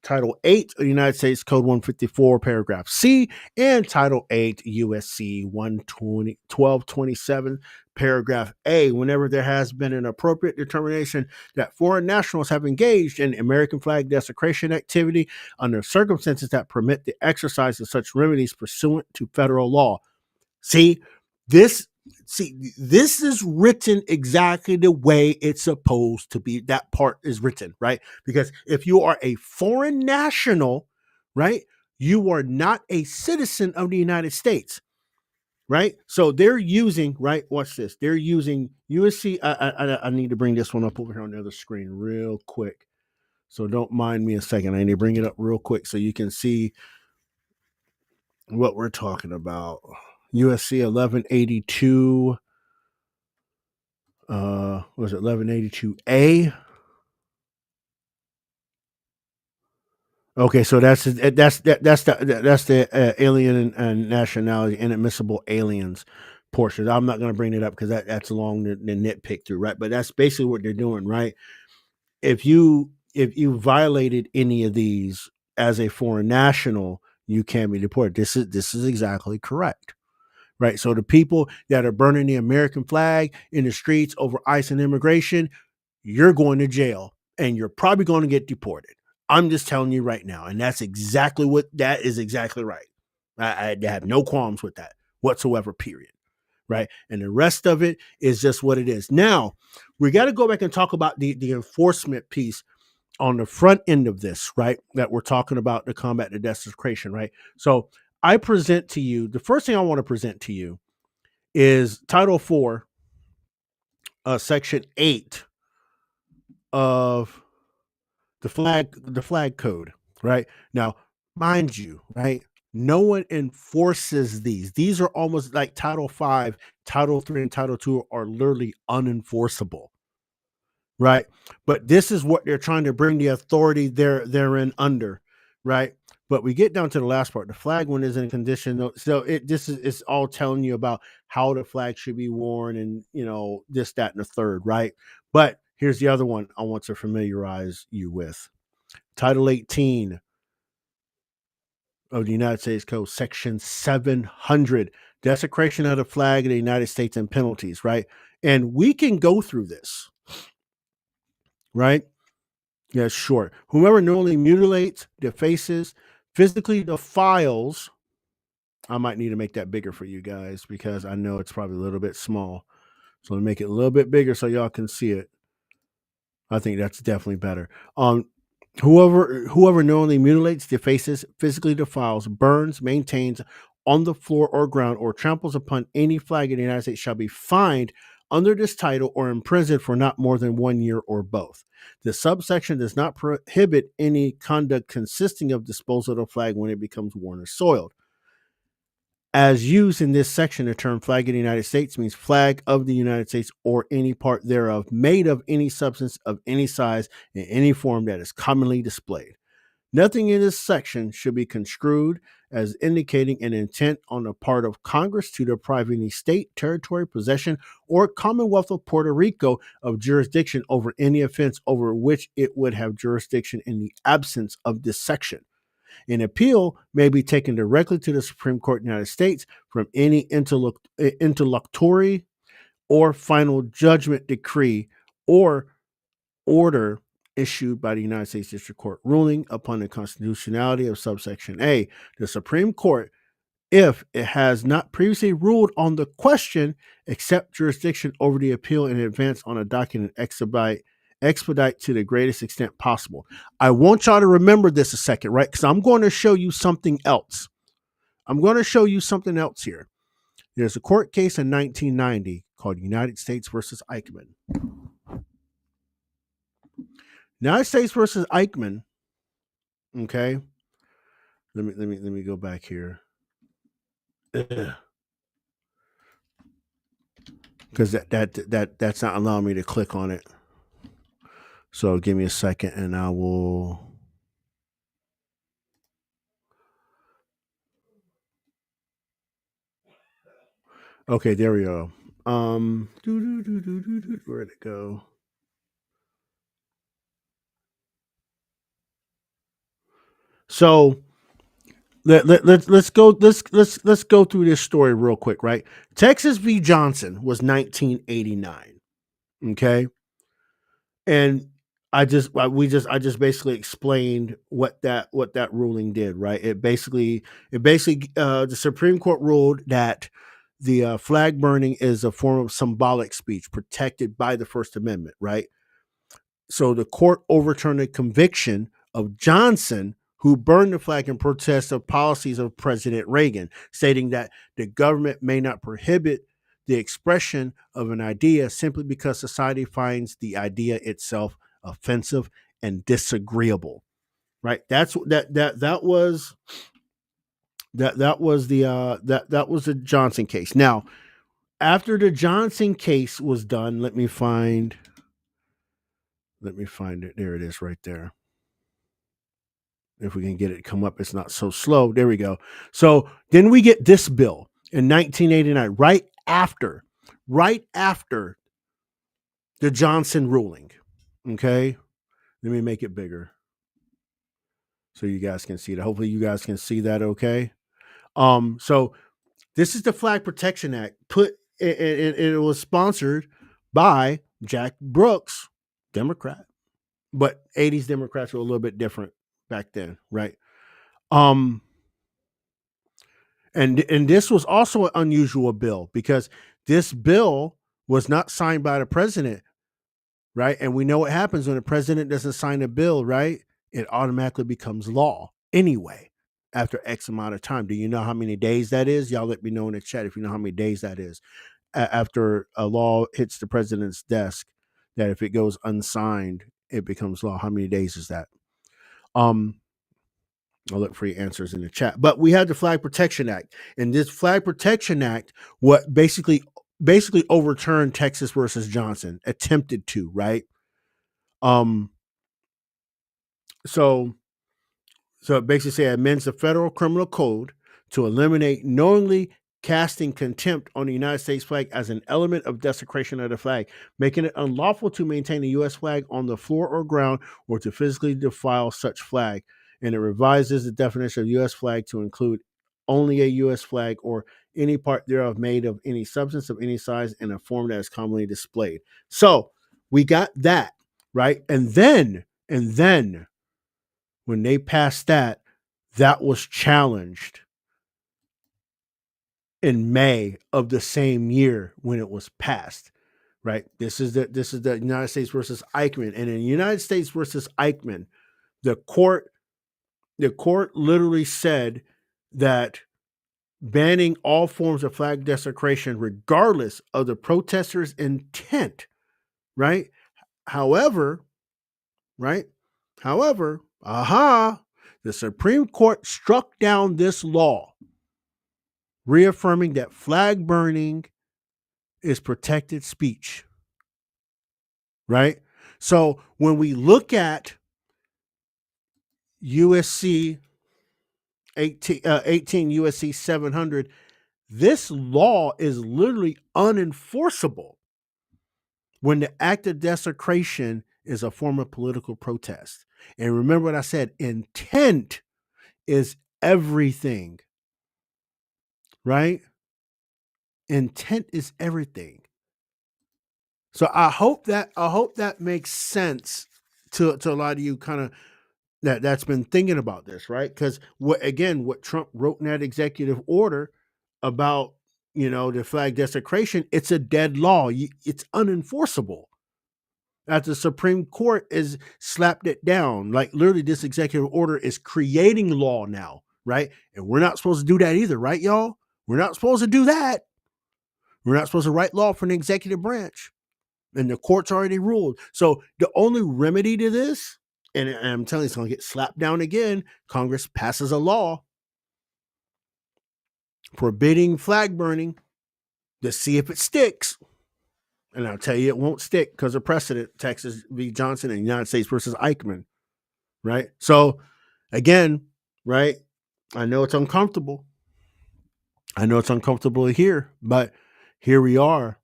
Title 8 of the United States Code 154, Paragraph C, and Title 8 USC 1227, Paragraph A, whenever there has been an appropriate determination that foreign nationals have engaged in American flag desecration activity under circumstances that permit the exercise of such remedies pursuant to federal law. See, this is written exactly the way it's supposed to be. That part is written, right? Because if you are a foreign national, right, you are not a citizen of the United States, right? So they're using, right, watch this. They're using USC. I need to bring this one up over here on the other screen real quick. So don't mind me a second. I need to bring it up real quick so you can see what we're talking about. USC 1182. Was it 1182A? Okay, so that's the alien and nationality inadmissible aliens portion. I'm not going to bring it up because that's long the nitpick through, right? But that's basically what they're doing, right? If you violated any of these as a foreign national, you can be deported. This is exactly correct. Right. So the people that are burning the American flag in the streets over ICE and immigration, you're going to jail and you're probably going to get deported. I'm just telling you right now. And that is exactly right. I have no qualms with that whatsoever, period. Right. And the rest of it is just what it is. Now, we got to go back and talk about the enforcement piece on the front end of this, right, that we're talking about to combat the desecration, right? So I present to you, the first thing I want to present to you is Title 4, Section 8 of the flag code, right? Now, mind you, right? No one enforces these. These are almost like Title 5, Title 3, and Title 2 are literally unenforceable, right? But this is what they're trying to bring the authority therein under, right? But we get down to the last part. The flag one is in condition. So this is it's all telling you about how the flag should be worn and this, that, and the third, right? But here's the other one I want to familiarize you with. Title 18 of the United States Code, Section 700, desecration of the flag of the United States and penalties, right? And we can go through this, right? Yeah, sure. Whomever knowingly mutilates, defaces, physically defiles. I might need to make that bigger for you guys because I know it's probably a little bit small. So let me make it a little bit bigger so y'all can see it. I think that's definitely better. Whoever knowingly mutilates, defaces, physically defiles, burns, maintains on the floor or ground, or tramples upon any flag in the United States shall be fined under this title or imprisoned for not more than 1 year or both. The subsection does not prohibit any conduct consisting of disposal of the flag when it becomes worn or soiled. As used in this section, the term flag of the United States means flag of the United States or any part thereof, made of any substance of any size in any form that is commonly displayed. Nothing in this section should be construed as indicating an intent on the part of Congress to deprive any state, territory, possession, or Commonwealth of Puerto Rico of jurisdiction over any offense over which it would have jurisdiction in the absence of this section. An appeal may be taken directly to the Supreme Court of the United States from any interlocutory or final judgment, decree, or order issued by the United States District Court ruling upon the constitutionality of subsection A. The Supreme Court, if it has not previously ruled on the question, accept jurisdiction over the appeal in advance on a document and expedite to the greatest extent possible. I want y'all to remember this a second, right? Because I'm going to show you something else. I'm going to show you something else here. There's a court case in 1990 called United States versus Eichmann. United States versus Eichmann. Okay. Let me go back here. Because that's not allowing me to click on it. So give me a second and I will. Okay, there we go. Where'd it go? So let's go through this story real quick, right? Texas v. Johnson was 1989. Okay. And I just basically explained what that ruling did, right? It basically the Supreme Court ruled that the flag burning is a form of symbolic speech protected by the First Amendment, right? So the court overturned a conviction of Johnson, who burned the flag in protest of policies of President Reagan, stating that the government may not prohibit the expression of an idea simply because society finds the idea itself offensive and disagreeable. Right? That's that was the Johnson case. Now, after the Johnson case was done, let me find it. There it is right there. If we can get it to come up, it's not so slow. There we go. So then we get this bill in 1989, right after the Johnson ruling. Okay. Let me make it bigger so you guys can see that. Hopefully you guys can see that. Okay. So this is the Flag Protection Act. It was sponsored by Jack Brooks, Democrat, but 80s Democrats were a little bit different back then, right? And this was also an unusual bill because this bill was not signed by the president. right? And we know what happens when the president doesn't sign a bill, right? It automatically becomes law anyway after X amount of time. Do you know how many days that is? Y'all let me know in the chat if you know how many days that is after a law hits the president's desk, that if it goes unsigned, it becomes law. How many days is that? I'll look for your answers in the chat. But we had the Flag Protection Act, and this Flag Protection Act, what basically overturned Texas versus Johnson, attempted to, right? So it basically says amends the federal criminal code to eliminate knowingly casting contempt on the United States flag as an element of desecration of the flag, making it unlawful to maintain the U.S. flag on the floor or ground or to physically defile such flag. And it revises the definition of U.S. flag to include only a U.S. flag or any part thereof made of any substance of any size in a form that is commonly displayed. So we got that, right? And then when they passed that was challenged in May of the same year when it was passed, right? This is the United States versus Eichmann, and in the United States versus Eichmann, the court literally said that banning all forms of flag desecration, regardless of the protesters' intent, right? However, the Supreme Court struck down this law, reaffirming that flag burning is protected speech, right? So when we look at USC 18 USC 700, this law is literally unenforceable when the act of desecration is a form of political protest. And remember what I said, intent is everything, right? Intent is everything. So I hope that makes sense to a lot of you kind of that's been thinking about this, right? Because what Trump wrote in that executive order about, the flag desecration, it's a dead law. It's unenforceable. As the Supreme Court has slapped it down, like literally this executive order is creating law now, right? And we're not supposed to do that either, right, y'all? We're not supposed to do that. We're not supposed to write law from the executive branch. And the court's already ruled. So the only remedy to this, and I'm telling you, it's going to get slapped down again, Congress passes a law forbidding flag burning to see if it sticks. And I'll tell you, it won't stick because of precedent, Texas v. Johnson and United States versus Eichmann, right? So again, right, I know it's uncomfortable. To hear, but here we are,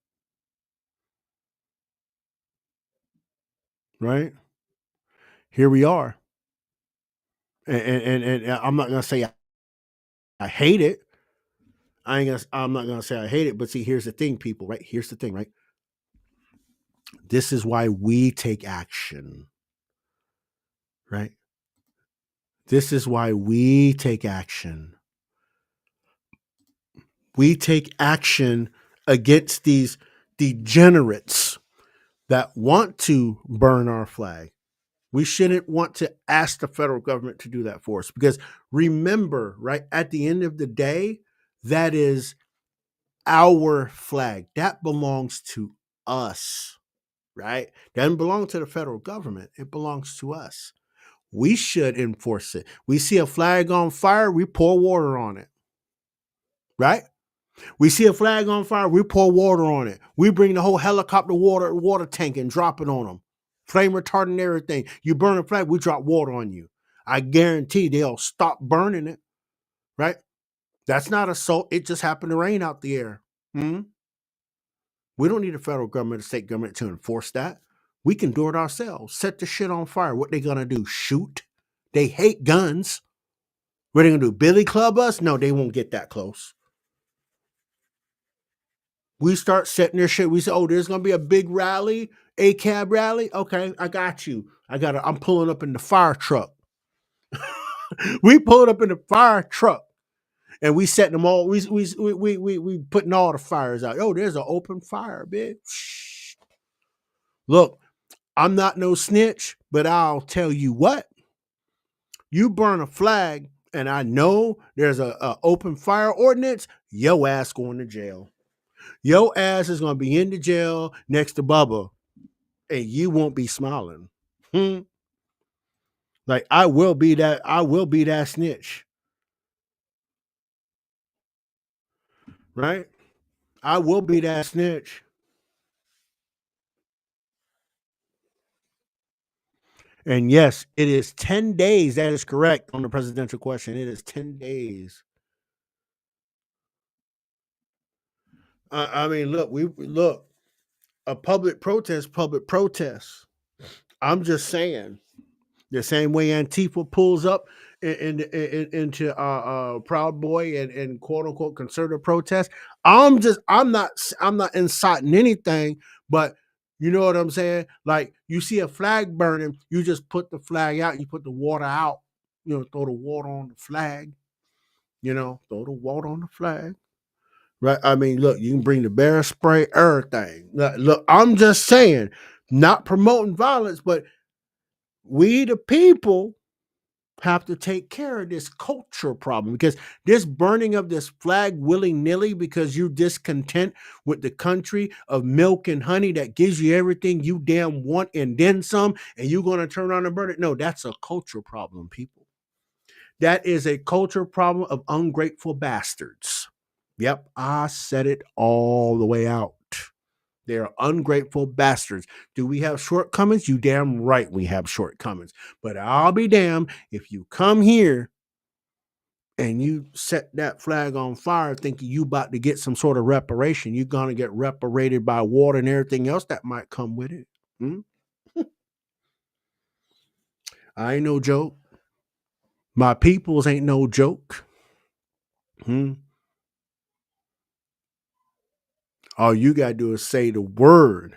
right? Here we are. And I'm not going to say I hate it. I'm not going to say I hate it, but see, here's the thing, people, right? Here's the thing, right? This is why we take action, right? This is why we take action. We take action against these degenerates that want to burn our flag. We shouldn't want to ask the federal government to do that for us because remember, right, at the end of the day, that is our flag. That belongs to us, right? Doesn't belong to the federal government. It belongs to us. We should enforce it. We see a flag on fire, we pour water on it, right? We see a flag on fire, we pour water on it. We bring the whole helicopter water tank and drop it on them. Flame retardant and everything. You burn a flag, we drop water on you. I guarantee they'll stop burning it, right? That's not assault. It just happened to rain out the air. We don't need the federal government or state government to enforce that. We can do it ourselves. Set the shit on fire. What they gonna do? Shoot? They hate guns. What are they gonna do? Billy club us? No, they won't get that close. We start setting their shit. We say, oh, there's gonna be a big rally, ACAB rally. Okay, I got you. I'm pulling up in the fire truck. We pulling up in the fire truck. And we setting them all. We putting all the fires out. Oh, there's an open fire, bitch. Look, I'm not no snitch, but I'll tell you what, you burn a flag and I know there's a open fire ordinance, yo ass going to jail. Yo ass is going to be in the jail next to Bubba and you won't be smiling. Like I will be that snitch. Right? I will be that snitch. And yes, it is 10 days. That is correct on the presidential question. It is 10 days. I mean, look, a public protest, public protest. I'm just saying, the same way Antifa pulls up into Proud Boy and quote unquote conservative protest. I'm not inciting anything, but you know what I'm saying? Like you see a flag burning, you just put the flag out, you put the water out, throw the water on the flag, throw the water on the flag. Right? I mean, look, you can bring the bear spray, everything. Look, I'm just saying, not promoting violence, but we the people have to take care of this culture problem because this burning of this flag willy-nilly because you're discontent with the country of milk and honey that gives you everything you damn want and then some, and you're going to turn around and burn it. No, that's a culture problem, people. That is a culture problem of ungrateful bastards. Yep, I said it all the way out. They're ungrateful bastards. Do we have shortcomings? You damn right we have shortcomings. But I'll be damned if you come here and you set that flag on fire thinking you about to get some sort of reparation. You're going to get reparated by water and everything else that might come with it. I ain't no joke. My peoples ain't no joke. All you got to do is say the word.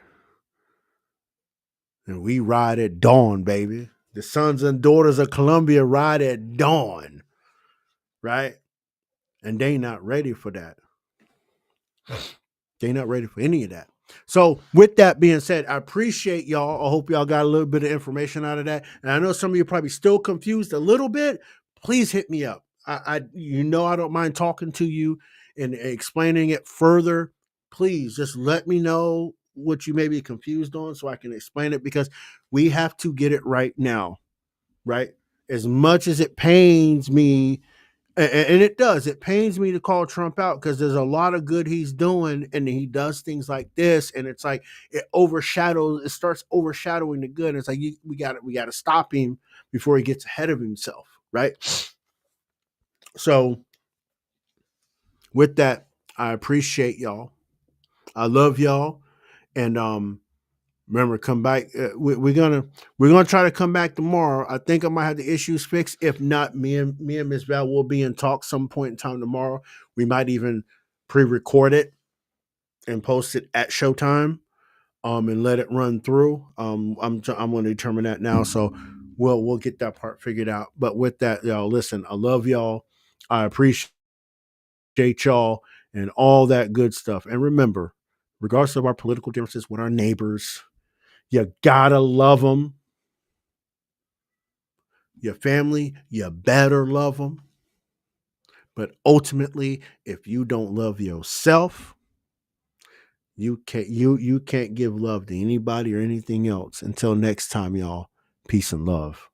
And we ride at dawn, baby. The sons and daughters of Columbia ride at dawn. Right? And they not ready for that. They not ready for any of that. So with that being said, I appreciate y'all. I hope y'all got a little bit of information out of that. And I know some of you are probably still confused a little bit. Please hit me up. I don't mind talking to you and explaining it further. Please just let me know what you may be confused on so I can explain it because we have to get it right now. Right? As much as it pains me, and it pains me to call Trump out because there's a lot of good he's doing and he does things like this and it's like it starts overshadowing the good. It's like we got to stop him before he gets ahead of himself, right? So with that, I appreciate y'all. I love y'all, and remember, come back. We're gonna try to come back tomorrow. I think I might have the issues fixed. If not, me and Miss Val will be in talk some point in time tomorrow. We might even pre-record it and post it at showtime, and let it run through. I'm going to determine that now, so we'll get that part figured out. But with that, y'all, listen, I love y'all. I appreciate y'all and all that good stuff. And remember, regardless of our political differences with our neighbors, you gotta love them. Your family, you better love them. But ultimately, if you don't love yourself, you can't give love to anybody or anything else. Until next time, y'all. Peace and love.